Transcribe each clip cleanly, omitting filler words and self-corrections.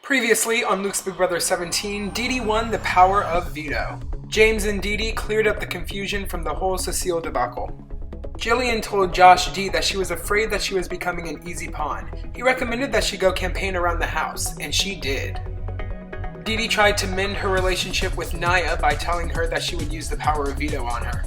Previously on Luke's Big Brother 17, Dee Dee won the power of veto. James and Dee Dee cleared up the confusion from the whole Cecile debacle. Jillian told Josh D that she was afraid that she was becoming an easy pawn. He recommended that she go campaign around the house, and she did. Dee Dee tried to mend her relationship with Naya by telling her that she would use the power of veto on her.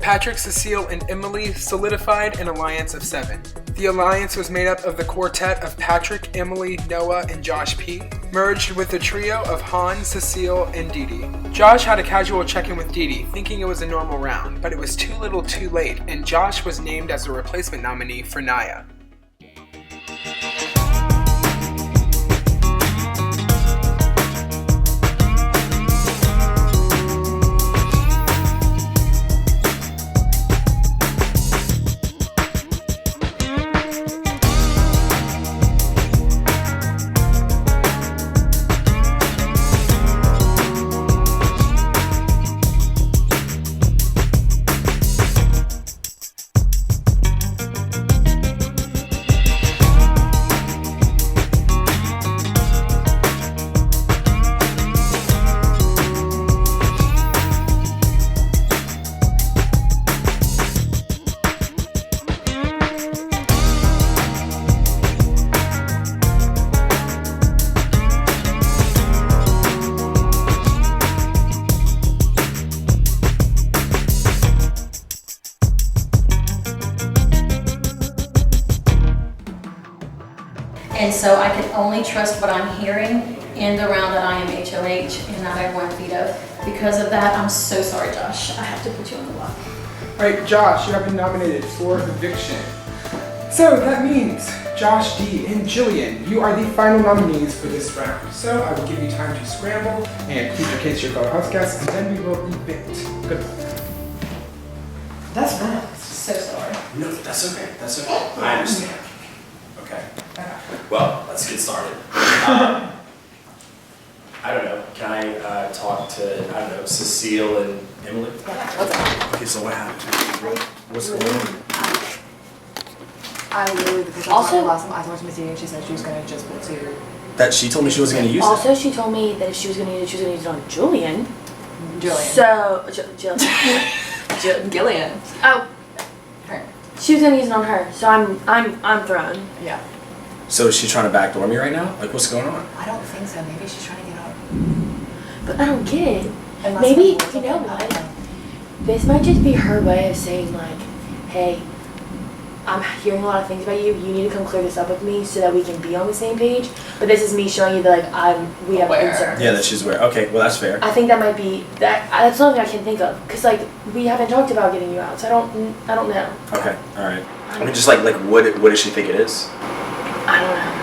Patrick, Cecile, and Emily solidified an alliance of 7. The alliance was made up of the quartet of Patrick, Emily, Noah, and Josh P, merged with the trio of Han, Cecile, and Dee Dee. Josh had a casual check-in with Dee Dee, thinking it was a normal round, but it was too little too late, and Josh was named as the replacement nominee for Naya. And so I can only trust what I'm hearing in the round that I am HOH and that I won veto. Because of that, I'm so sorry, Josh. I have to put you on the block. Alright, Josh, you have been nominated for eviction. So that means Josh D and Jillian, you are the final nominees for this round. So I will give you time to scramble and plead your case to your fellow house guests, and then we will evict. Good luck. That's right. So sorry. No, that's okay. That's okay. I understand. Okay. Well, let's get started. I don't know. Can I talk to, I don't know, Cecile and Emily? Okay, so what happened? What's going on? I literally, because also last time I talked to Missy and she said she was going to just put to. That she told me she wasn't going to use also, she told me that if she was going to use it on Julian. So, Jillian. Gillian. Oh. Her. She was going to use it on her. So I'm thrown. Yeah. So is she trying to backdoor me right now? Like, what's going on? I don't think so. Maybe she's trying to get out. But I don't get it. Unless maybe, you know what? This might just be her way of saying like, hey, I'm hearing a lot of things about you. You need to come clear this up with me so that we can be on the same page. But this is me showing you that like we have concerns. Yeah, that she's aware. Okay, well that's fair. I think that might be that's something I can think of because like we haven't talked about getting you out, so I don't know. Okay, all right. I mean, just like what does she think it is? I don't know.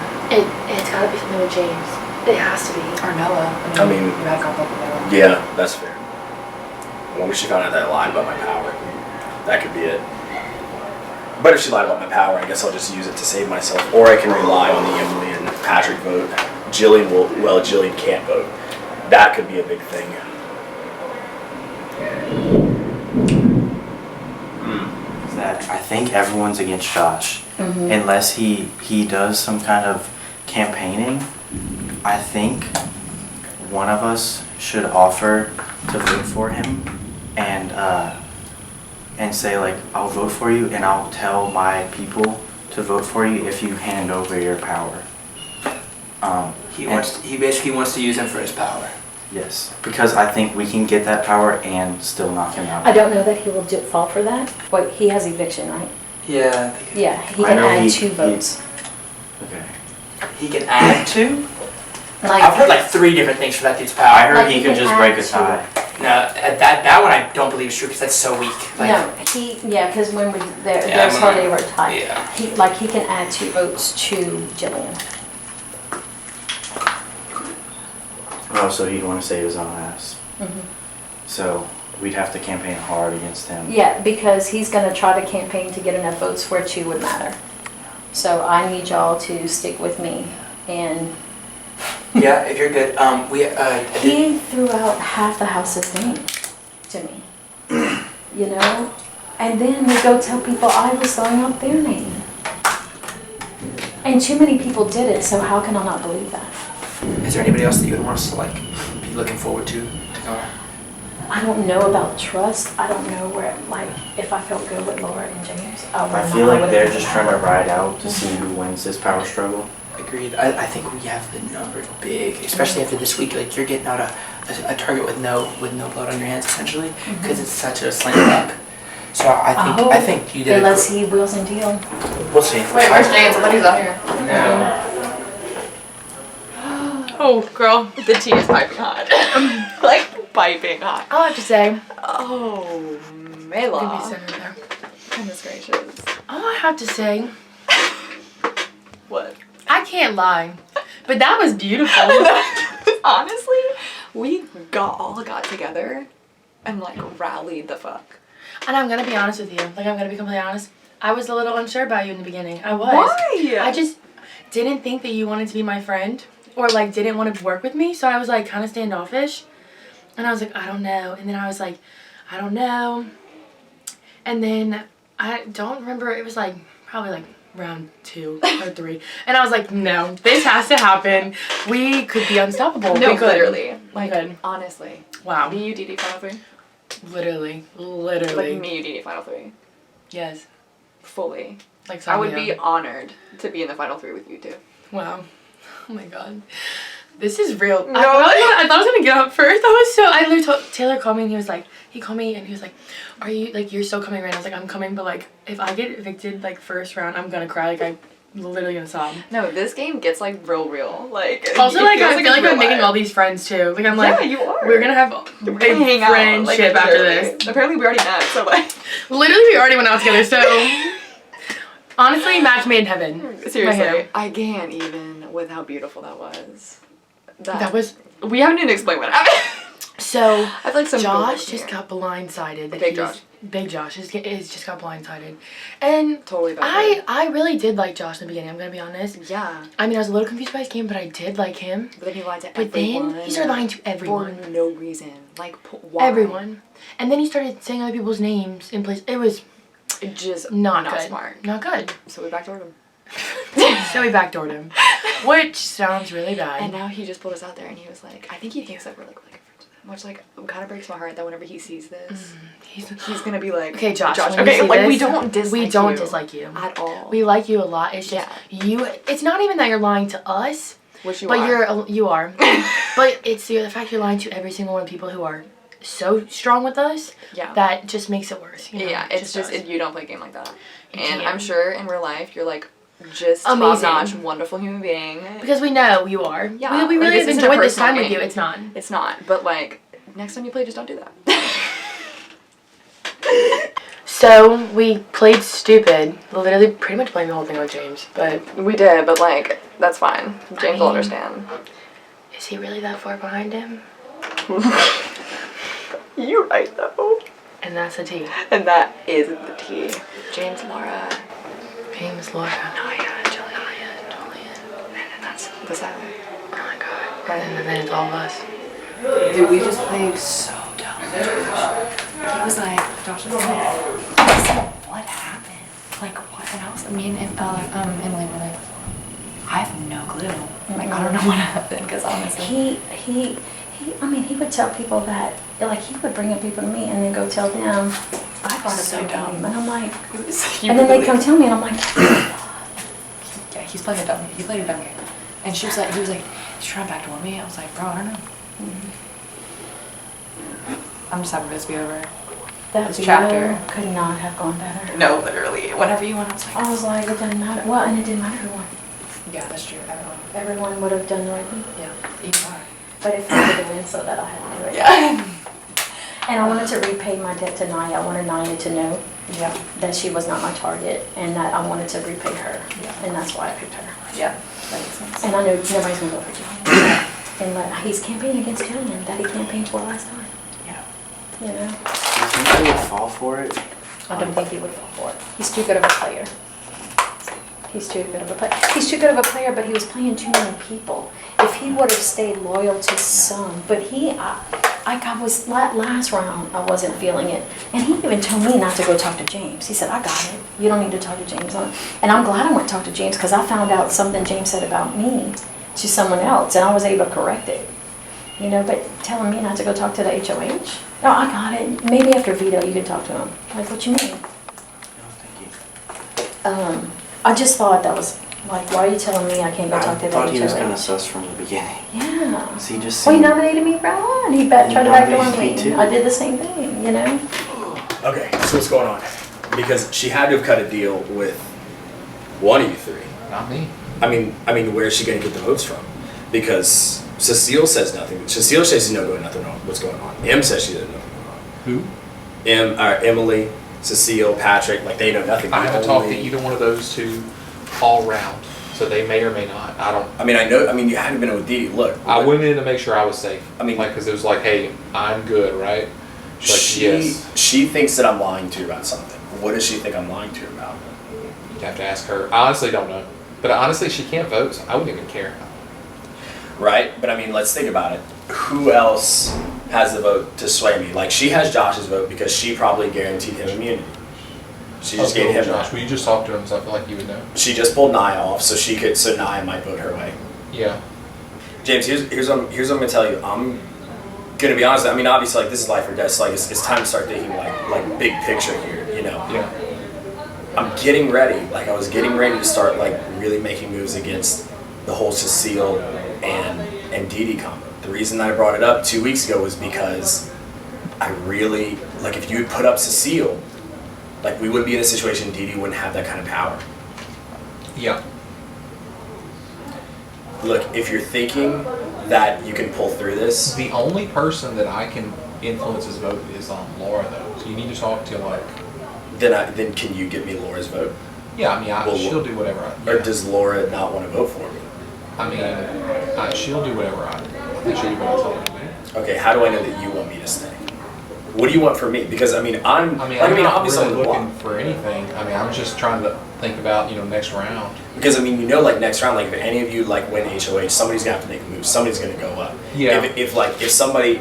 It's gotta be something with James. It has to be. Or Noah. I mean, you might got both of them. Yeah, that's fair. As long as she found out that I lied about my power, that could be it. But if she lied about my power, I guess I'll just use it to save myself. Or I can rely on the Emily and Patrick vote. Jillian can't vote. That could be a big thing. That I think everyone's against Josh. Mm-hmm. Unless he does some kind of campaigning. I think one of us should offer to vote for him and say like, I'll vote for you and I'll tell my people to vote for you if you hand over your power. He basically wants to use him for his power. Yes, because I think we can get that power and still knock him out. I don't know that he will fall for that. Wait, he has eviction, right? Yeah. Yeah, he can add 2 votes. Okay. He can add 2? Like, I've heard like 3 different things for that dude's power. I heard Like he he could can just add break a to tie. No, that one I don't believe is true because that's so weak. Like, no, because when there's Yeah, hardly ever a tie. yeah. He can add 2 votes to Jillian. Oh, so he'd want to save his own ass. Mm-hmm. So we'd have to campaign hard against him. Yeah, because he's going to try to campaign to get enough votes where 2 would matter. So I need y'all to stick with me. And yeah, if you're good. he threw out half the house's name to me. You know? And then we go tell people I was throwing out their name. And too many people did it, so how can I not believe that? Is there anybody else that you would want us to like be looking forward to go? I don't know about trust. I don't know where, like, if I felt good with Laura and James. I feel like they're just trying to ride out to see who wins this power struggle. Agreed. I think we have the numbers big, especially after this week. Like you're getting out a target with no blood on your hands, essentially, because it's such a slam dunk. So I think you did. Unless he wheels and deal. We'll see. Wait, where's James? I thought he was out here. No. Oh, girl. The tea is piping hot. Like, piping hot. I'll have to say, Oh, give me Mela. a second there. Goodness gracious. All I have to say, What? I can't lie, but that was beautiful. Honestly, we all got together and, like, rallied the fuck. And I'm gonna be honest with you. Like, I'm gonna be completely honest. I was a little unsure about you in the beginning. I was. Why? I just didn't think that you wanted to be my friend, or like didn't want to work with me. So I was like kind of standoffish, and I was like, I don't know. And then I was like, I don't know. And then I don't remember. It was like probably like round 2 or 3, and I was like, no, this has to happen. We could be unstoppable. No, we could. literally. Like, Like, honestly. wow. Me, you, DD, Final 3. Literally. Like, me, you, DD, Final 3. Yes. Fully. Like, I would sign me be up. honored to be in the Final 3 with you, too. Wow. Oh my god. This is real. No. I thought I was gonna get up first. I literally told Taylor called me and he called me and he was like, are you, like, you're still coming right? I was like, I'm coming, but like, if I get evicted like first round, I'm gonna cry. Like, I'm literally gonna sob. No, this game gets, like, real. Like, Also, it like, feels I feel like it's I'm making real all life. these friends too. Like, I'm like, Yeah, you are. we're gonna have a We're gonna hang out, like, friendship after literally. this. Apparently, we already met, so, like. Literally, we already went out together, so. Honestly, match made in heaven. My Seriously, hair. I can't even with how beautiful that was. That was. We haven't even explained what happened. So, I feel like some Josh people just got blindsided. That Big he's- Josh. Big Josh is just got blindsided. And Totally bad. I really did like Josh in the beginning, I'm gonna be honest. Yeah. I mean, I was a little confused by his game, but I did like him. But then he lied to But everyone. then he started lying to everyone. For no reason. Like, why? Everyone. And then he started saying other people's names in place. It was Just not good. smart. Not good. So we backdoored him. So we backdoored him. Which sounds really bad. And now he just pulled us out there and he was like, I think he thinks that we're like really good friends with him. Which, like, kind of breaks my heart that whenever he sees this, he's gonna be like, Okay, Josh. when okay, you see like, this, we don't dislike We don't you dislike you. at all. We like you a lot. It's just it's not even that you're lying to us. Which you But are. you are. But it's the fact you're lying to every single one of the people who are so strong with us. Yeah. That just makes it worse. You know? Yeah, it's just does. you don't play a game like that. You And can't. I'm sure in real life you're like just Amazing. top-notch, wonderful human being. Because we know you are. Yeah, We like, really this have isn't a enjoyed this personal time with game. you. It's not. It's not, but like next time you play, just don't do that. So we played stupid. Literally pretty much playing the whole thing with James. But We did, but like that's fine. James will understand. is he really that far behind him? You're right though. And that's the T. And that is the T. James, Laura, James, Laura, Naya, Julian. and then that's the seven. Oh my god. And then it's all of us. Dude, we just played so dumb. He was like, Josh was like, I said, what happened? Like, what? And I was, me and Emily were like, I have no clue. Like, I don't know what happened, because honestly. I mean, he would tell people that, like, he would bring up people to me and then go tell them, I brought up So so dumb. dumb. And I'm like, You and then really- they come tell me and I'm like, Yeah, he's playing a dumb. He played a dumb game. And he was like, he's trying to backdoor me. I was like, bro, I don't know. I'm just happy for this to be over. that This video chapter. could not have gone better. No, literally. Whenever you went, I was like, I was like, it doesn't matter. Well, and it didn't matter who won. yeah, that's true. Everyone. Everyone would have done the right thing. Yeah, you are. But it felt to win, so that I had to do it. Yeah. And I wanted to repay my debt to Naya. I wanted Naya to know Yeah. that she was not my target and that I wanted to repay her. Yeah. And that's why I picked her. Yeah. That makes sense. And I know nobody's going to vote for Jillian. And like, he's campaigning against Jillian that he campaigned for last time. Yeah. You know? Do you think I would fall for it? I don't think he would fall for it. He's too good of a player. He's too good of a player. He's too good of a player, but he was playing too many people. If he would have stayed loyal to some, but I was last round, I wasn't feeling it, and he even told me not to go talk to James. He said, "I got it. You don't need to talk to James." And I'm glad I went to talk to James because I found out something James said about me to someone else, and I was able to correct it. You know, but telling me not to go talk to the HOH? No, I got it. Maybe after veto you can talk to him. Like, what you mean? No, thank you. I just thought that was, like, why are you telling me I can't go talk to I the HOH? thought he was kind of sus from the beginning. Yeah. So he just Well, he seemed- nominated me for Alan. He tried to back door nominated me me. too. I did the same thing, you know? Okay, so what's going on? Because she had to have cut a deal with one of you three. Not me. I mean, where's she going to get the votes from? Because Cecile says nothing. Cecile says no, nothing wrong. What's going on? Em says she doesn't know what's going on. Who? Emily, Cecile, Patrick, like they know nothing. I haven't talked to either one of those two all round, so they may or may not. I don't. I mean, I know. I mean, you hadn't been with Dee Dee. Look, I went in to make sure I was safe. I mean, like, because it was like, hey, I'm good, right? Like, yes. She thinks that I'm lying to her about something. What does she think I'm lying to her about? You have to ask her. I honestly don't know. But honestly, she can't vote, so I wouldn't even care. Right? But I mean, let's think about it. Who else has the vote to sway me? Like, she has Josh's vote because she probably guaranteed him immunity. She just gave him Josh, will you just talk to him so I feel like you would know? She just pulled Nia off, so Nia might vote her way. Yeah. James, here's what I'm gonna tell you. I'm gonna be honest. I mean, obviously, like, this is life or death. So, like, it's time to start thinking like big picture here. You know. Yeah. I'm getting ready. Like, I was getting ready to start like really making moves against the whole Cecile and Dee Dee combo. The reason that I brought it up 2 weeks ago was because I really like, if you had put up Cecile, like, we would be in a situation Dee Dee wouldn't have that kind of power. Yeah. Look, if you're thinking that you can pull through this, The only person that I can influence his vote is Laura, though. So you need to talk to, like... then can you give me Laura's vote? Yeah, I mean, Well, she'll do whatever I... Or yeah. does Laura not want to vote for me? I mean, she'll do whatever I think she'll do what I tell her to do. Okay, how do I know that you want me to stay? What do you want from me? Because I'm not obviously really I'm the looking block. for anything. I mean, I'm just trying to think about, next round. Because I mean, like, next round, like, if any of you like win HOH, somebody's gonna have to make a move. Somebody's gonna go up. Yeah. If somebody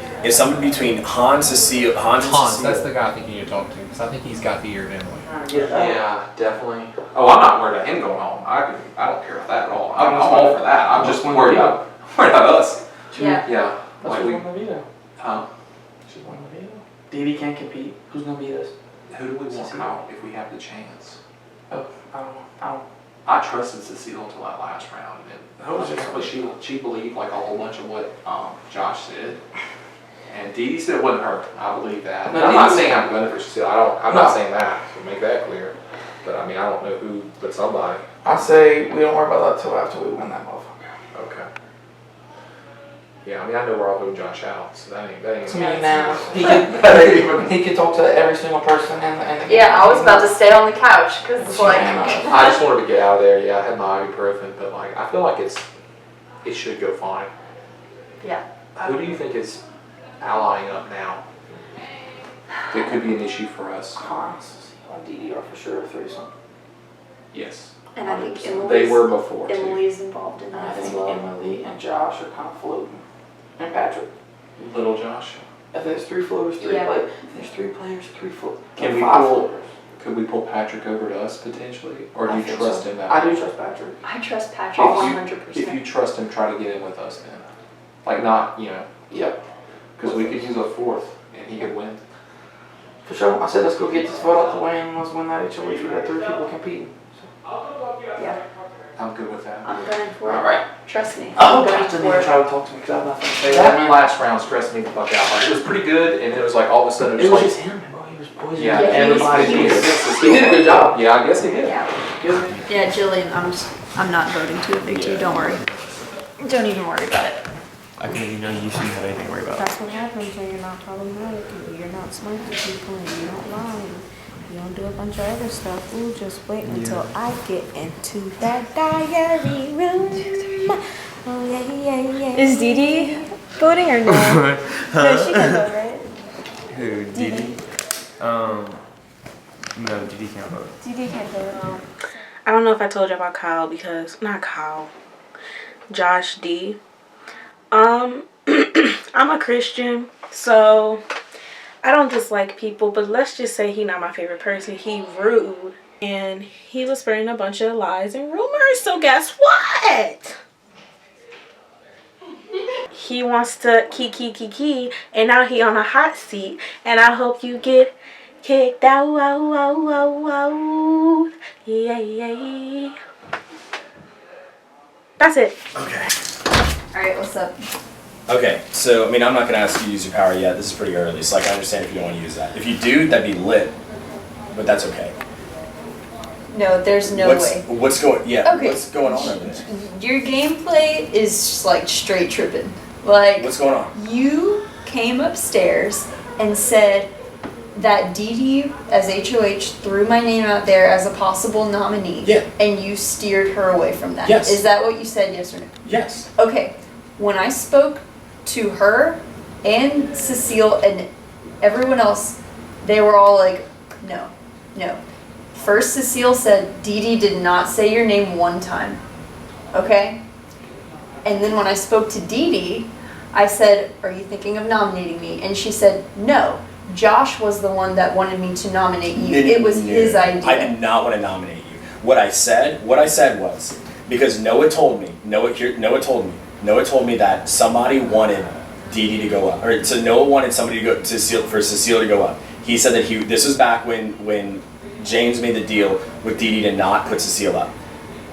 between Hans, Cecile, That's the guy I think you need to talk to, because I think he's got the ear of Emily. Yeah, definitely. Oh, I'm not worried about him going home. I don't care about that at all. I'm all for that. I'm just worried about us. Yeah. Yeah. That's Like who's we, gonna beat her. huh? She's gonna beat her. Dee Dee can't compete. Who's gonna beat us? Who do we want out if we have the chance? Oh, I don't know. I trusted Cecile until that last round, and apparently she believed like a whole bunch of what Josh said. And Dee Dee said it wasn't her. I believe that. No, And I'm Dee not Dee- saying I'm gunning for Cecile. I'm No. not saying that. So make that clear. But I mean, I don't know who, but somebody. I say we don't worry about that till after we win that motherfucker. Okay. Yeah, I mean, I know we're all voting Josh out, so that ain't. To me now, he could talk to every single person in the Yeah, I was about to stay on the couch because it's like. I just wanted to get out of there. Yeah, I had my ibuprofen, but like, I feel like it should go fine. Yeah. Who do you think is allying up now? That could be an issue for us. Hans and Dee Dee are for sure a threesome. Yes. And I think They were before too. Emily's involved in And I that as think well. Emily and Josh are kind of floating. And Patrick. Little Josh. If there's three floaters, Yeah. players. If there's three players, three floaters. Can we five pull- floaters. Could we pull Patrick over to us potentially, or do I you think trust so. him that I do much? trust Patrick. I trust Patrick If 100%. you trust him, try to get in with us then. Like not, Yep. because we could use a fourth and he could win. For sure. I said let's go get this vote out the way and let's win that HOH. We got three people competing. Yeah, I'm good with that. I'm going for it. Alright. Trust me. Oh, I'm going God, didn't for even it. try to talk to me because I have nothing to say. That last round stressed me the fuck out. Like, it was pretty good, and it was like all of a sudden It was like, just him, bro. He was poisoning yeah, Yeah, everybody he did. was- He did a good job. Yeah, I guess he did. Yeah. Yeah, Jillian, I'm not voting to evict you. Don't worry. Don't even worry about it. I mean, you shouldn't have anything to worry about. That's what happens when you're not problematic. You're not smart with people and you don't lie. You don't do a bunch of other stuff. Ooh, just wait until I get into that diary room. Oh, yeah, yeah, yeah. Is Dee Dee voting or no? No, she can vote, right? Who? Dee Dee? No, Dee Dee can't vote. Dee Dee can't vote. I don't know if I told you about Kyle because, not Kyle, Josh D. I'm a Christian, so I don't dislike people, but let's just say he not my favorite person. He rude, and he was spreading a bunch of lies and rumors, so guess what? he wants to key, and now he on a hot seat, and I hope you get kicked out. Yeah. That's it. Okay. Alright, what's up? Okay, so, I mean, I'm not going to ask you to use your power yet. This is pretty early, so, like, I understand if you don't want to use that. If you do, that'd be lit, but that's okay. No, there's no way. What's going on over there? Your gameplay is just, like, straight tripping. Like, What's going on? you came upstairs and said that Dee Dee, as HOH, threw my name out there as a possible nominee. Yeah. And you steered her away from that. Yes. Is that what you said, yes or no? Yes. Okay. When I spoke to her and Cecile and everyone else, they were all like, no. First, Cecile said, Dee Dee did not say your name one time. Okay? And then when I spoke to Dee Dee, I said, are you thinking of nominating me? And she said, no. Josh was the one that wanted me to nominate you. It was his idea. I did not want to nominate you. What I said was, because Noah told me that somebody wanted Dee Dee to go up, or so Noah wanted somebody to go for Cecile to go up. He said that this was back when James made the deal with Dee Dee to not put Cecile up.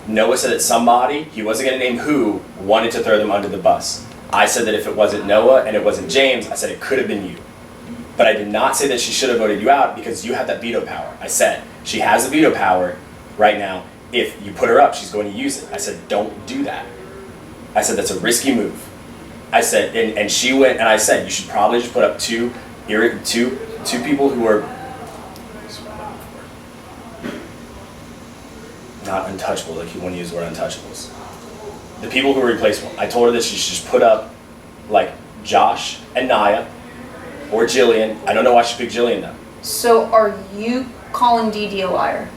Noah said that somebody, he wasn't going to name who, wanted to throw them under the bus. I said that if it wasn't Noah and it wasn't James, I said it could have been you. But I did not say that she should have voted you out because you have that veto power. I said, she has the veto power right now. If you put her up, she's going to use it. I said, don't do that. I said, that's a risky move. I said, and she went, and I said, you should probably just put up two people who are not untouchable, like you want to use the word untouchables. The people who are replaceable. I told her that she should just put up, like, Josh and Naya, or Jillian. I don't know why she picked Jillian though. So are you calling Dee Dee a liar?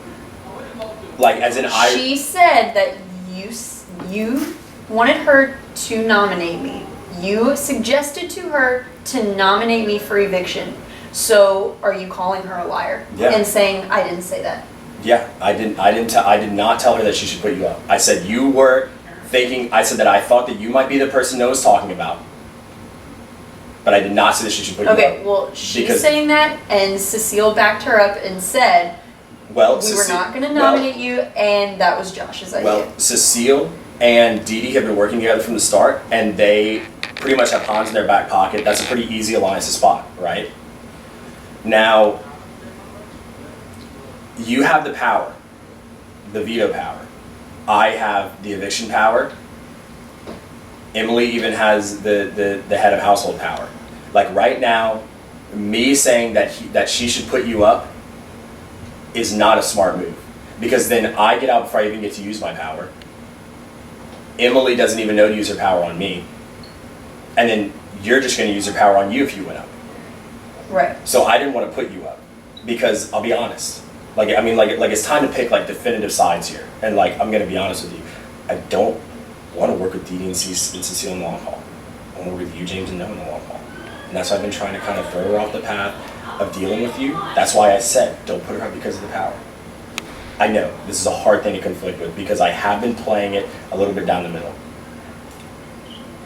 Like, as in She said that you wanted her to nominate me. You suggested to her to nominate me for eviction. So are you calling her a liar? Yeah. And saying I didn't say that? Yeah, I did not tell her that she should put you up. I said you were thinking. I said that I thought that you might be the person Noah's talking about. But I did not say that she should put you up. Okay, well, she's saying that, and Cecile backed her up and said, we were not going to nominate you, and that was Josh's idea. Well, Cecile and Dee Dee have been working together from the start, and they pretty much have pawns in their back pocket. That's a pretty easy alliance to spot, right? Now, you have the power, the veto power. I have the eviction power. Emily even has the head of household power. Like right now, me saying that she should put you up is not a smart move. Because then I get out before I even get to use my power. Emily doesn't even know to use her power on me. And then you're just going to use your power on you if you went up. Right. So I didn't want to put you up. Because I'll be honest. Like it's time to pick like definitive sides here. And like, I'm going to be honest with you. I don't want to work with Dee Dee and Cecile in the long haul. I want to work with you, James, and Noah in the long haul. And that's why I've been trying to kind of throw her off the path of dealing with you. That's why I said, don't put her up because of the power. I know, this is a hard thing to conflict with because I have been playing it a little bit down the middle.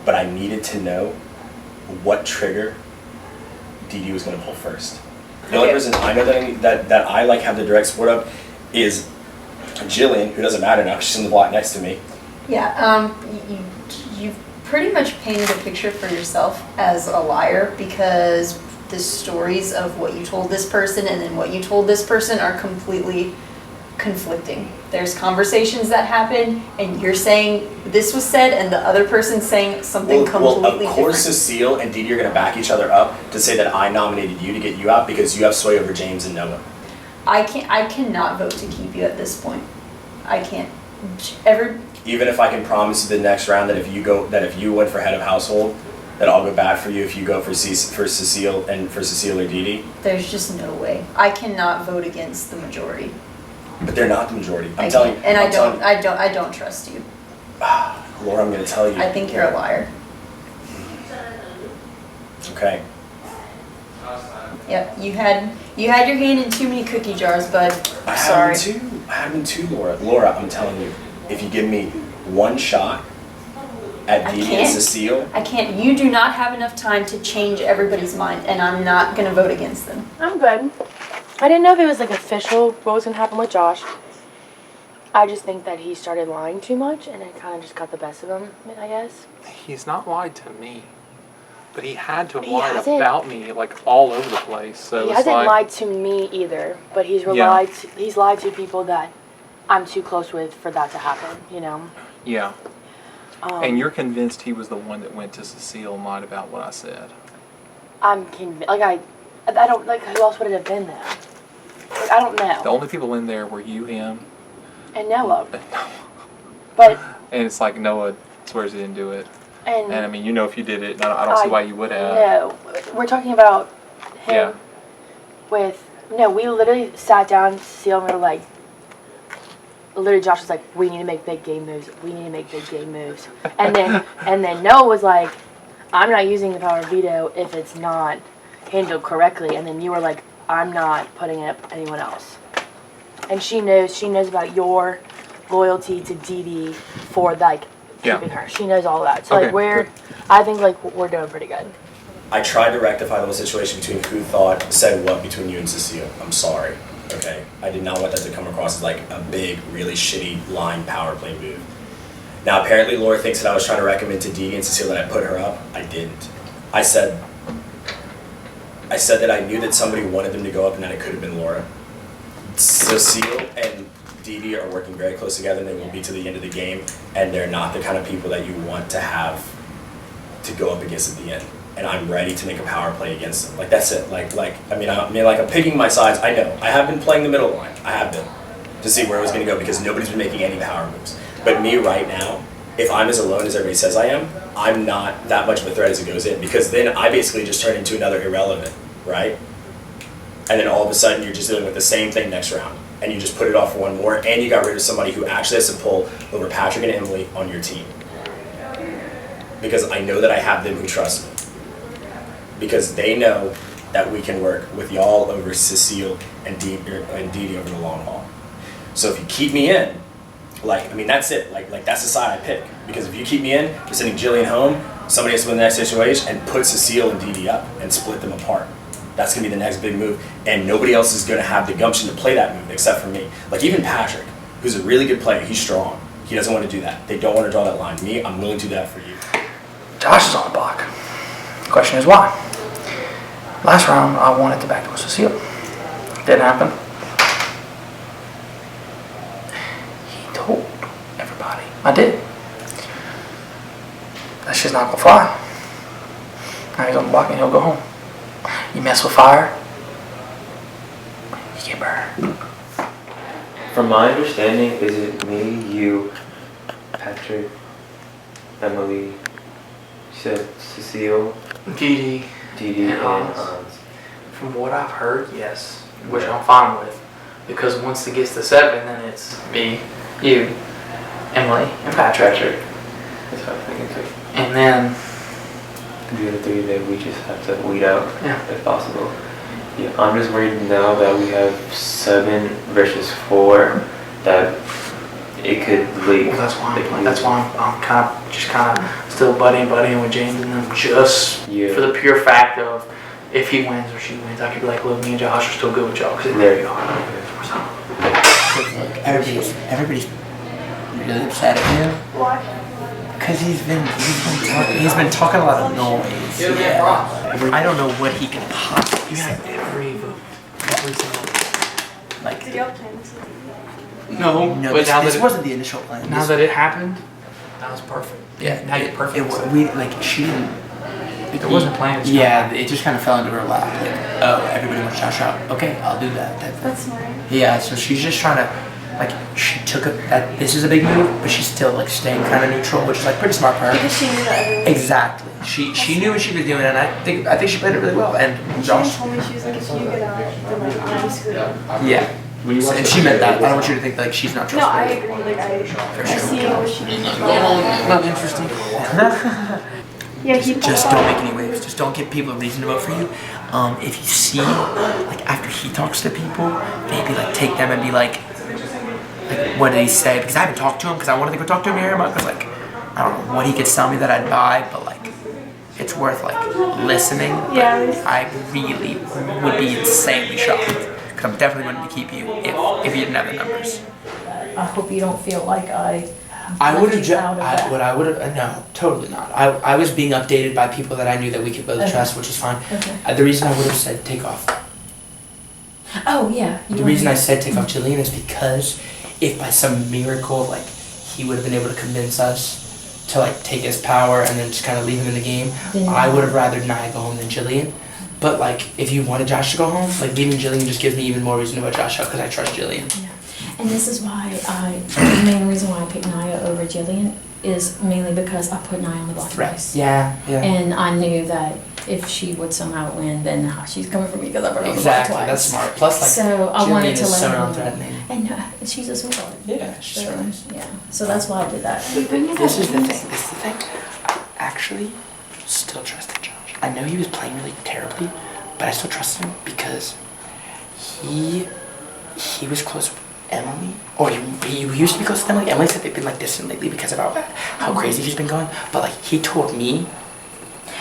But I needed to know what trigger Dee Dee was going to pull first. The only reason I know that I like have the direct support of is Jillian, who doesn't matter now because she's in the block next to me. Yeah, you've pretty much painted a picture for yourself as a liar because the stories of what you told this person and then what you told this person are completely conflicting. There's conversations that happen and you're saying this was said and the other person's saying something completely different. Of course Cecile and Dee Dee are going to back each other up to say that I nominated you to get you out because you have sway over James and Noah. I cannot vote to keep you at this point. I can't. Even if I can promise you the next round that if you went for head of household, that I'll go back for you if you go for Cecile or Dee Dee. There's just no way. I cannot vote against the majority. But they're not the majority. I'm telling you. And I don't trust you. Laura, I'm going to tell you. I think you're a liar. Okay. Yep, you had your hand in too many cookie jars, bud. Sorry. I have been too, Laura. Laura, I'm telling you, if you give me one shot at I Dee Dee and can't. Cecile. I can't. You do not have enough time to change everybody's mind, and I'm not gonna vote against them. I'm good. I didn't know if it was like official what was gonna happen with Josh. I just think that he started lying too much, and it kind of just got the best of him, I guess. He's not lied to me, but he had to have He lied hasn't- about me like all over the place. So He it's hasn't like, lied to me either, but he's he's lied to people that I'm too close with for that to happen, you know? Yeah. And you're convinced he was the one that went to Cecile and lied about what I said? I'm convinced, like I don't, like who else would it have been then? Like, I don't know. The only people in there were you, him, And Noah. But, and it's like Noah swears he didn't do it. and And I mean, you know if you did it, and I don't see why you would have. No, we're talking about him Yeah. we literally sat down, Cecile, and we were like, literally Josh was like, we need to make big game moves. We need to make big game moves. And then Noah was like, I'm not using the power of veto if it's not handled correctly. And then you were like, I'm not putting it up anyone else. And she knows about your loyalty to Dee Dee for like keeping her. She knows all that. So Okay, I think like we're doing pretty good. I tried to rectify the whole situation between who said what between you and Cecile. I'm sorry. Okay, I did not want that to come across as like a big, really shitty line power play move. Now apparently Laura thinks that I was trying to recommend to Dee Dee and Cecile that I put her up. I didn't. I said that I knew that somebody wanted them to go up and that it could have been Laura. Cecile and Dee Dee are working very close together and they will be to the end of the game, and they're not the kind of people that you want to have to go up against at the end. And I'm ready to make a power play against them. Like that's it. I'm picking my sides. I know. I have been playing the middle line. I have been to see where I was going to go because nobody's been making any power moves. But me right now, if I'm as alone as everybody says I am, I'm not that much of a threat as it goes in because then I basically just turn into another irrelevant, right? And then all of a sudden you're just dealing with the same thing next round and you just put it off for one more and you got rid of somebody who actually has to pull over Patrick and Emily on your team. Because I know that I have them who trust me. Because they know that we can work with y'all over Cecile and Dee Dee over the long haul. So if you keep me in, that's it. Like that's the side I pick. Because if you keep me in, you're sending Jillian home, somebody has to win the next situation and put Cecile and Dee Dee up and split them apart. That's gonna be the next big move, and nobody else is gonna have the gumption to play that move except for me. Like even Patrick, who's a really good player, he's strong. He doesn't want to do that. They don't want to draw that line. Me, I'm willing to do that for you. Josh is on the block. The question is why? Last round, I wanted to back to Cecile. Didn't happen. He told everybody. I did. That shit's not gonna fly. Now he's on the block and he'll go home. You mess with fire, you get burned. From my understanding, is it me, you, Patrick, Emily, you said Cecile, Dee Dee, and Hans? From what I've heard, yes. Which I'm fine with. Because once it gets to 7, then it's me, you, Emily, and Patrick. That's what I'm thinking too. And then The other 3 that we just have to weed out, Yeah. if possible. Yeah, I'm just worried now that we have 7 versus 4, that it could leak. Well, that's why I'm kind of still buddying with James and them just for the pure fact of if he wins or she wins, I could be like, look, me and Josh are still good with y'all because Right. we are. Everybody's really upset at him. Why? Because he's been talking a lot of noise. Yeah. I don't know what he can possibly say. Every vote. Like, Did y'all plan this? No, no, but now this that wasn't the initial plan. now that it happened, that was perfect. Yeah, Now you're perfect. she didn't. It wasn't planned. Yeah, it just kind of fell into her lap. Like, oh, everybody wants Josh out. Okay, I'll do that. That's smart. Yeah, so she's just trying to, she took that this is a big move, but she's still staying kind of neutral, which is pretty smart for her. Because she knew that everyone. Exactly. She knew what she was doing, and I think she played it really well. And Josh. She told me she was like, if you get out, then I'm screwed. Yeah. And she meant that. I don't want you to think she's not No, I trustworthy. agree. I see what she did. Not interesting. Yeah, he Just don't make any waves. Just don't give people a reason to vote for you. If you see, after he talks to people, maybe take them and be like, what did he say? Because I haven't talked to him because I wanted to go talk to him here. I was like, I don't know what he could sell me that I'd buy, but like it's worth like listening. Yeah. I really would be insanely shocked because I'm definitely going to keep you if you didn't have the numbers. I hope you don't feel like I would left you out of that. what I would have, no, totally not. I was being updated by people that I knew that we could both trust, which was fine. Okay. The reason I would have said take off. Oh yeah. The reason I said take off Jillian is because if by some miracle, like, he would have been able to convince us to like take his power and then just kind of leave him in the game, I would have rather Nia go home than Jillian. But like, if you wanted Josh to go home, like leaving Jillian just gives me even more reason to vote Josh out because I trust Jillian. Yeah. And this is why the main reason why I picked Nia over Jillian is mainly because I put Nia on the block twice. Yeah, yeah. And I knew that if she would somehow win, then she's coming for me because I put her on the block Exactly, twice. that's smart. Plus, like, so I Jillian wanted to is let so her know. non-threatening. And she's a sweetheart. Yeah, she's so, so nice. Yeah, so that's why I did that. This is the thing. I actually still trusted Josh. I know he was playing really terribly, but I still trusted him because he was close with Emily, or he used to be close with Emily. Emily said they've been like distant lately because of how crazy he's been going. But like he told me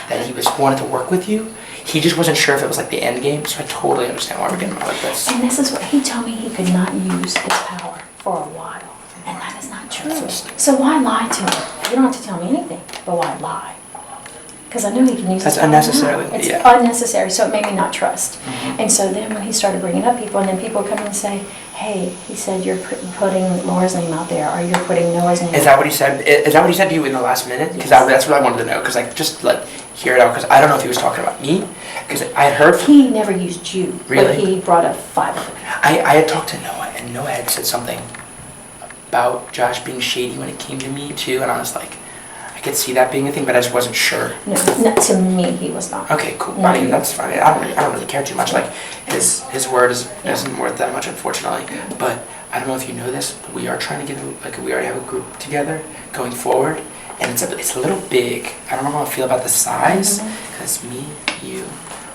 that he wanted to work with you. He just wasn't sure if it was like the end game. So I totally understand why we're getting like this. And this is what he told me he could not use his power for a while, and that is not true. So why lie to him? You don't have to tell me anything, but why lie? Because I knew he can use That's his power unnecessarily, now. It's yeah. unnecessary, so it made me not trust. And so then when he started bringing up people, and then people come and say, hey, he said you're putting Laura's name out there, or you're putting Noah's name Is that what he said? Is that what he said to you in the last minute? Because that's what I wanted to know. Because like just like hear it out. Because I don't know if he was talking about me. Because I had heard. He never used you. Really? But he brought up 5 of them. I had talked to Noah, and Noah had said something about Josh being shady when it came to me too, and I was like, I could see that being a thing, but I just wasn't sure. No, to me he was not. Okay, cool. No, I mean, that's fine. I don't really care too much. Like his word isn't worth that much, unfortunately. But I don't know if you know this, but we are trying to we already have a group together going forward, and it's a little big. I don't know how I feel about the size, because me, you,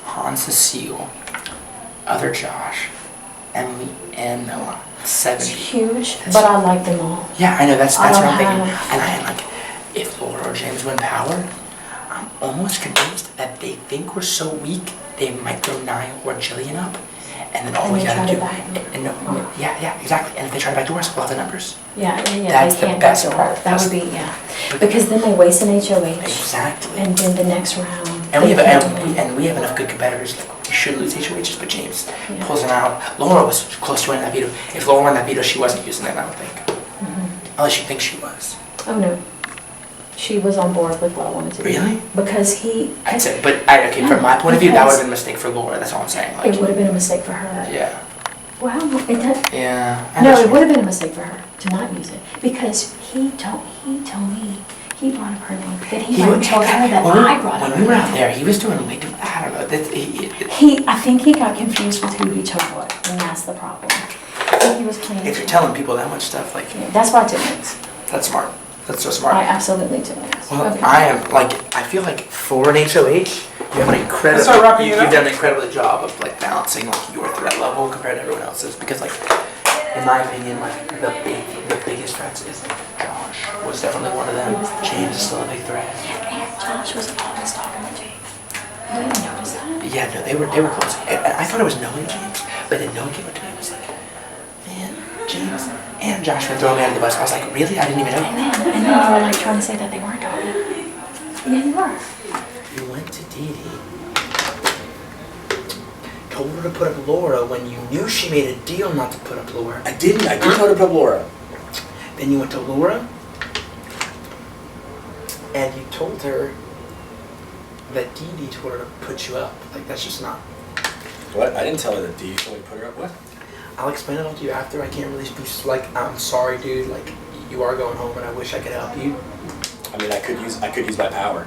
Hans, Cecile, other Josh, Emily, and Noah. 70. It's huge, but I like them all. Yeah, I know. That's what I'm thinking. have- And I like, if Laura or James win power, I'm almost convinced that they think we're so weak they might throw Niall or Jillian up, and then all And we they gotta try do. to back Yeah, exactly. And if they try to backdoor us, we'll have the numbers. Yeah, That's they the can't best backdoor. part. That would be, because then they waste an HOH. Exactly. And then the next round. And we they have can't win. and we have enough good competitors. Like we should lose HOHs, but James pulls them out. Laura was close to winning that veto. If Laura won that veto, she wasn't using it. I don't think, unless you think she was. Oh no. She was on board with what I wanted to do. Really? Because he... I'd say, but okay, from my point of view, that would have been a mistake for Laura. That's all I'm saying. Like, It would have been a mistake for her. yeah. Well, it does. Yeah. No, it would have been a mistake for her to not use it. Because he told me, he brought up her name. That he went and told her that I brought up her When we were out name. there, he was doing way too. I don't know. I think he got confused with who he told what, and that's the problem. I think he was playing... If you're telling people that much stuff, like That's why I took notes. that's smart. That's so smart. I absolutely took notes. Well, Okay. I am I feel like for an HOH, you have an Let's start wrapping it you've up. done an incredible job of like balancing like your threat level compared to everyone else's. Because like, in my opinion, like the biggest threats is Josh was definitely one of them. James is still a big threat. And Josh was always talking to James. You didn't notice that? Yeah, no, they were close. And I thought it was Noah and James, but then Noah came up to me and was like, man, James and Josh were throwing me under the bus. I was like, really? I didn't even know. And then you were like trying to say that they weren't talking. Yeah, you were. You went to Dee Dee, told her to put up Laura when you knew she made a deal not to put up Laura. I didn't. I did tell her to put up Laura. Then you went to Laura, and you told her that Dee Dee told her to put you up. Like, that's just not... What? I didn't tell her that Dee told me to put her up. What? I'll explain it all to you after. I can't really be like, I'm sorry, dude. Like, you are going home, and I wish I could help you. I mean, I could use my power.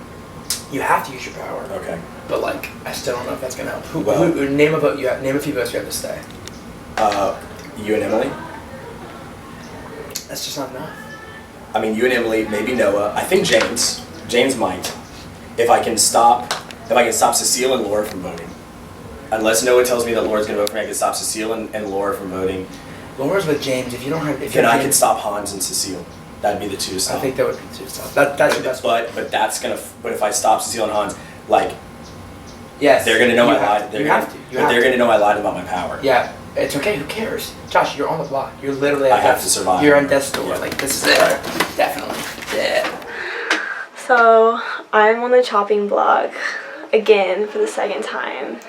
You have to use your power. Okay. But like, I still don't know if that's gonna help. Well- Name a vote you have. Name a few votes you have to stay. You and Emily. That's just not enough. I mean, you and Emily, maybe Noah. I think James. James might. If I can stop Cecile and Laura from voting. Unless Noah tells me that Laura's gonna vote for me, I can stop Cecile and Laura from voting. Laura's with James. If you don't have, Then I can stop Hans and Cecile. That'd be the two to stop. I think that would be the two to stop. That's the best. But that's gonna. But if I stop Cecile and Hans, like, yes, they're gonna know I have lied. to. You have to. They're gonna know I lied about my power. Yeah, it's okay. Who cares? Josh, you're on the block. You're literally. I have to survive. You're on death's door. Yeah. Like this is it. Definitely. Yeah. So I'm on the chopping block again for the second time.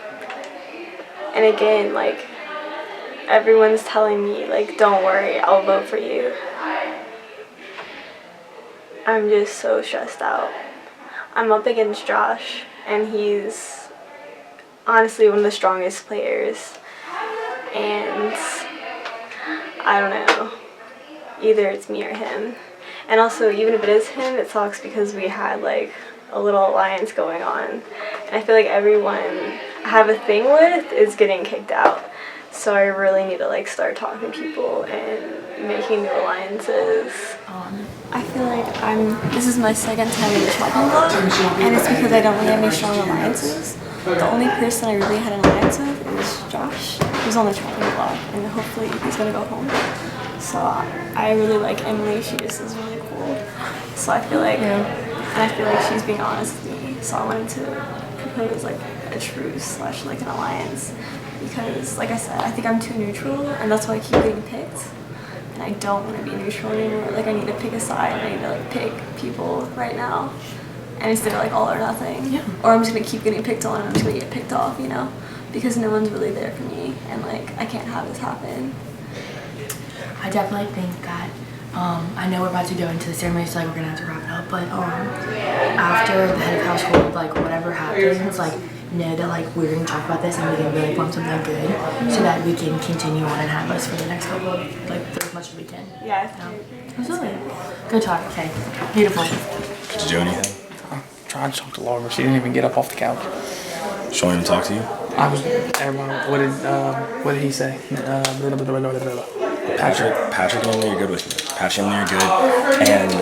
And again, like, everyone's telling me, like, don't worry, I'll vote for you. I'm just so stressed out. I'm up against Josh, and he's honestly one of the strongest players. And I don't know, either it's me or him. And also, even if it is him, it sucks because we had, like, a little alliance going on. And I feel like everyone I have a thing with is getting kicked out. So I really need to, like, start talking to people and making new alliances. I feel like this is my second time in the chopping block, and it's because I don't really have any strong alliances. The only person I really had an alliance with is Josh, who's on the chopping block, and hopefully he's gonna go home. So I really like Emily, she just is really cool. So I feel like, and I feel like she's being honest with me, so I wanted to propose like a truce / like an alliance, because like I said, I think I'm too neutral, and that's why I keep getting picked. And I don't want to be neutral anymore. Like I need to pick a side. I need to like pick people right now, and instead of like all or nothing. Yeah. Or I'm just gonna keep getting picked on, and I'm just gonna get picked off, you know, because no one's really there for me, and like I can't have this happen. I definitely think that. I know we're about to go into the ceremony, so like we're gonna have to wrap it up. But after the head of household, like whatever happens, like know that like we're gonna talk about this and we're gonna really form something good, so that we can continue on and have us for the next couple of like for as much as we can. Yeah. Absolutely. Good talk. Okay. Beautiful. Did you do anything? I'm trying to talk to Laura, but she didn't even get up off the couch. She wanted to talk to you? I was. What did he say? Patrick and Emily are good with me. Patrick and Emily are good, and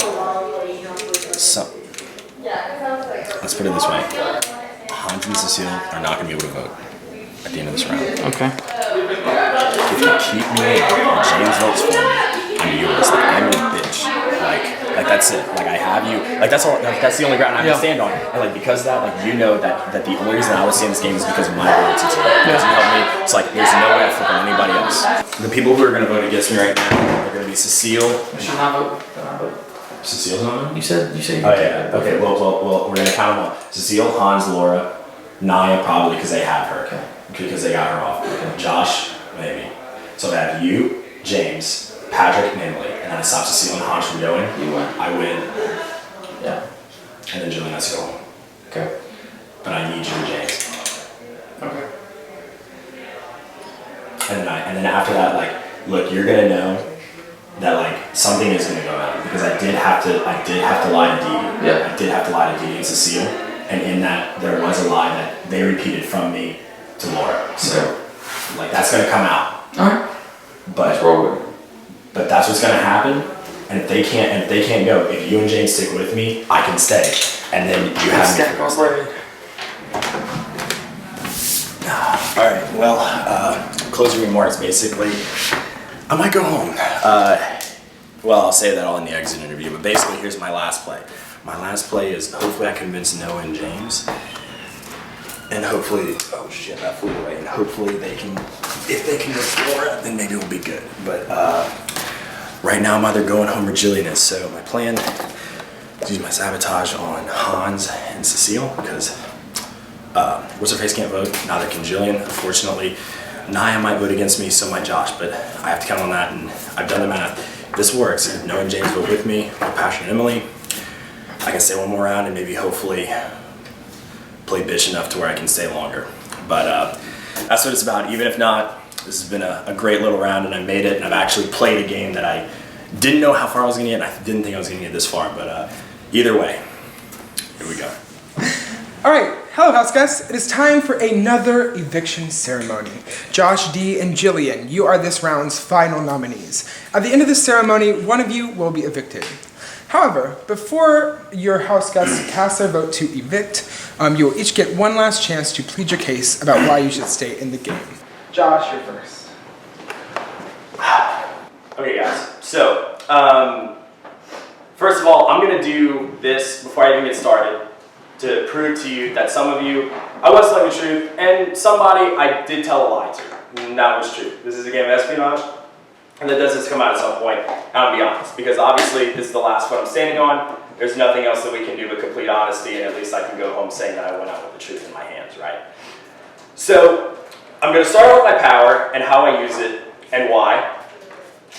so let's put it this way: Hans and Cecile are not going to be able to vote at the end of this round. Okay. If you keep me in and James votes for me, I'm yours. Like, I'm your bitch. Like that's it. Like I have you. Like that's all. That's the only ground I have to stand on. And like because of that, like you know that the only reason I would stay in this game is because of my loyalty to you. Because you helped me. It's like there's no way I flip on anybody else. The people who are going to vote against me right now are going to be Cecile. She's not vote. Cecile's not voting? You said. Oh yeah. Okay. Well, we're going to count them all. Cecile, Hans, Laura, Naya probably because they have her. Okay. Because they got her off. Okay. Josh maybe. So I have you, James, Patrick, and Emily, and then I stop Cecile and Hans from going. You win. I win. Yeah. And then Jillian has to go home. Okay. But I need you and James. Okay. And then after that, like, look, you're gonna know that like something is gonna go out because I did have to lie to Dee. Yeah. I did have to lie to Dee and Cecile, and in that there was a lie that they repeated from me to Laura. So like that's gonna come out. Alright. But that's what's gonna happen. And if they can't go, if you and James stick with me, I can stay. And then you have me. Alright, well, closing remarks basically. I might go home. Well, I'll say that all in the exit interview, but basically here's my last play. My last play is hopefully I convince Noah and James. And hopefully, oh shit, that flew away. And hopefully they can, if they convince Laura, then maybe we'll be good. But right now I'm either going home or Jillian is. So my plan is use my sabotage on Hans and Cecile because what's her face can't vote, neither can Jillian. Unfortunately, Naya might vote against me, so might Josh, but I have to count on that, and I've done the math. If this works, if Noah and James vote with me, with Passion and Emily, I can stay one more round and maybe hopefully play bitch enough to where I can stay longer. But that's what it's about. Even if not, this has been a great little round, and I made it, and I've actually played a game that I didn't know how far I was gonna get, and I didn't think I was gonna get this far, but either way, here we go. All right, hello house guests. It is time for another eviction ceremony. Josh, Dee, and Jillian, you are this round's final nominees. At the end of this ceremony, one of you will be evicted. However, before your house guests cast their vote to evict, you will each get one last chance to plead your case about why you should stay in the game. Josh, you're first. Okay guys, so first of all, I'm going to do this before I even get started to prove to you that some of you, I was telling the truth, and somebody I did tell a lie to. And that was true. This is a game of espionage, and that does just come out at some point. I'll be honest, because obviously this is the last foot I'm standing on. There's nothing else that we can do but complete honesty, and at least I can go home saying that I went out with the truth in my hands, right? So, I'm going to start off with my power and how I use it and why,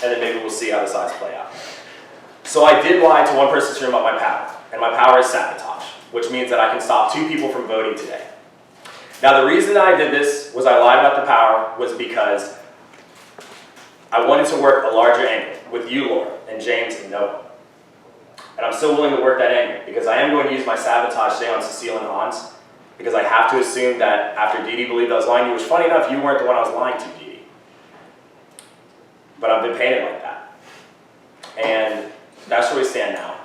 and then maybe we'll see how the sides play out. So I did lie to one person's room about my power, and my power is sabotage, which means that I can stop 2 people from voting today. Now the reason that I did this was I lied about the power was because I wanted to work a larger angle with you, Laura, and James, and Noah. And I'm still willing to work that angle because I am going to use my sabotage today on Cecile and Hans because I have to assume that after Dee Dee believed I was lying to you, which funny enough, you weren't the one I was lying to, Dee Dee. But I've been painted like that. And that's where we stand now.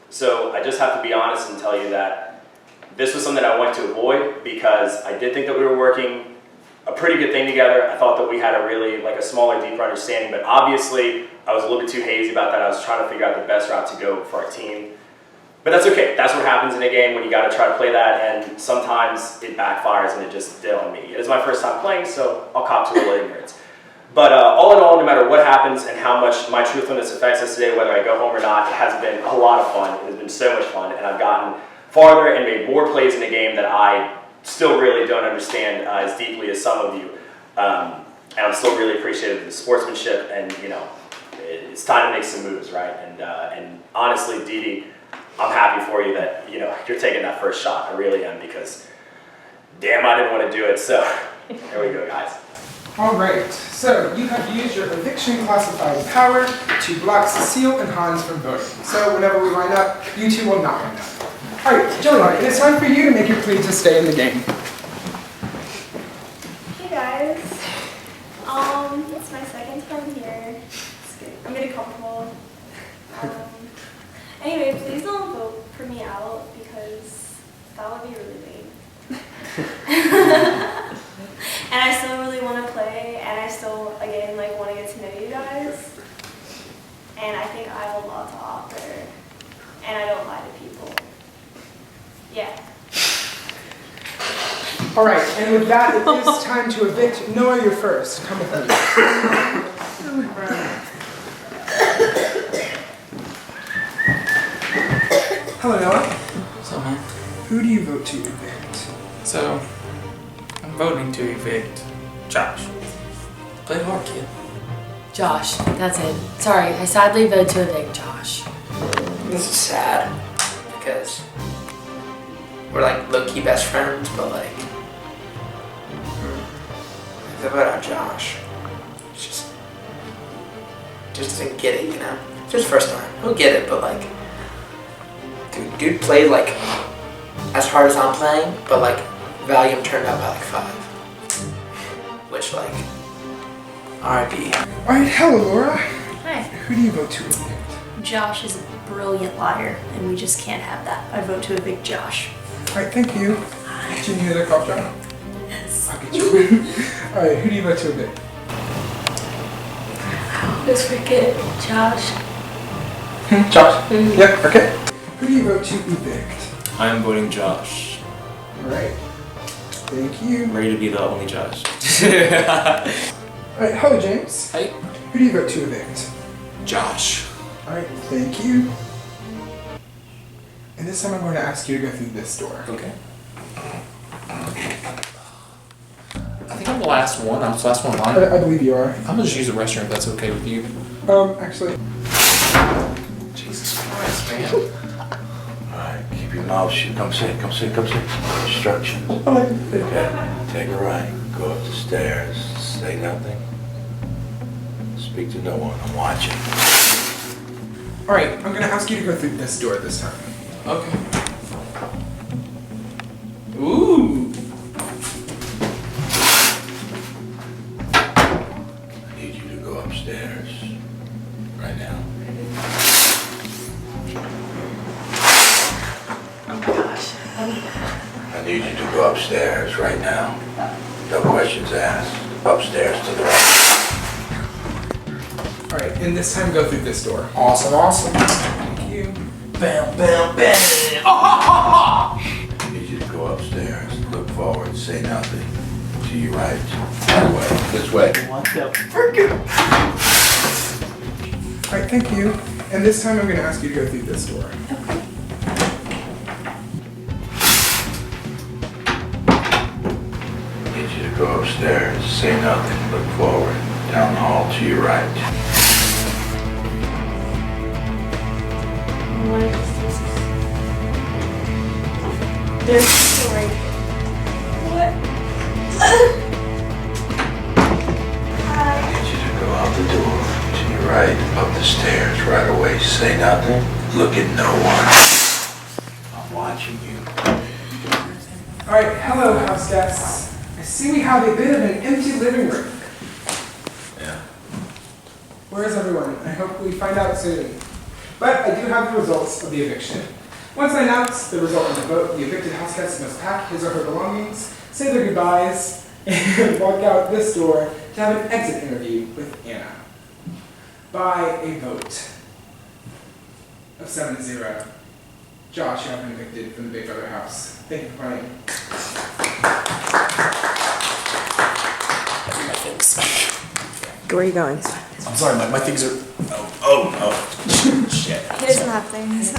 So I just have to be honest and tell you that this was something I wanted to avoid because I did think that we were working a pretty good thing together. I thought that we had a really, like a smaller, deeper understanding, but obviously I was a little bit too hazy about that. I was trying to figure out the best route to go for our team. But that's okay. That's what happens in a game when you got to try to play that, and sometimes it backfires and it just did on me. It is my first time playing, so I'll cop to a little ignorance. But all in all, no matter what happens and how much my truthfulness affects us today, whether I go home or not, it has been a lot of fun. It has been so much fun, and I've gotten farther and made more plays in the game that I still really don't understand as deeply as some of you. And I'm still really appreciative of the sportsmanship, and you know, it's time to make some moves, right? And honestly, Dee Dee, I'm happy for you that you're taking that first shot. I really am, because damn, I didn't want to do it. So there we go, guys. All right, so you have used your eviction classified power to block Cecile and Hans from voting. So whenever we line up, you two will not line up. All right, Jillian, it is time for you to make your plea to stay in the game. Hey guys, it's my second time here. I'm getting comfortable. Anyway, please don't vote for me out because that would be really lame. And I still really want to play, and I still, again, want to get to know you guys. And I think I have a lot to offer, and I don't lie to people. Yeah. All right, and with that, it is time to evict. Noah, you're first. Come with me. Hello, Noah. What's up, man? Who do you vote to evict? So, I'm voting to evict Josh. Play hard, kid. Josh, that's it. Sorry, I sadly vote to evict Josh. This is sad because we're low-key best friends, but I vote out Josh. It's just doesn't get it, It's his first time. He'll get it, but dude played as hard as I'm playing, but Valium turned out by 5. Which R.I.P. All right, hello, Laura. Hi. Who do you vote to evict? Josh is a brilliant liar, and we just can't have that. I vote to evict Josh. All right, thank you. Do you need another cough drop? Yes. I'll get you. All right, who do you vote to evict? Let's forget Josh. Josh? Mm-hmm. Yep, okay. Who do you vote to evict? I'm voting Josh. All right. Thank you. Ready to be the only Josh. All right, hello, James. Hey. Who do you vote to evict? Josh. All right, thank you. And this time I'm going to ask you to go through this door. Okay. I think I'm the last one. I'm the last one in line. I believe you are. I'm gonna just use the restroom if that's okay with you. Actually. Jesus Christ, man. Alright, keep your mouth shut. Come sit. Instructions. Okay. Take a right. Go up the stairs. Say nothing. Speak to no one. I'm watching. Alright, I'm going to ask you to go through this door this time. Okay. Ooh. I need you to go upstairs. Right now. I need you to go upstairs right now. No questions asked. Upstairs to the right. Alright, and this time go through this door. Awesome. Bam, bam, bam. I need you to go upstairs, look forward, say nothing. To your right. That way. This way. What the Freaking. Alright, thank you. And this time I'm going to ask you to go through this door. I need you to go upstairs, say nothing, look forward. Down the hall to your right. What is this? There's a story. What? I need you to go out the door, to your right, up the stairs, right away. Say nothing, look at no one. I'm watching you. Alright, hello house guests. I see we have a bit of an empty living room. Yeah. Where is everyone? I hope we find out soon. But I do have the results of the eviction. Once I announce the result of the vote, the evicted house guest must pack his or her belongings, say their goodbyes, and walk out this door to have an exit interview with Anna. By a vote of 7-0, Josh, you have been evicted from the Big Brother house. Thank you for playing. My things. Where are you going? I'm sorry, my things are. Oh, shit. He doesn't have things.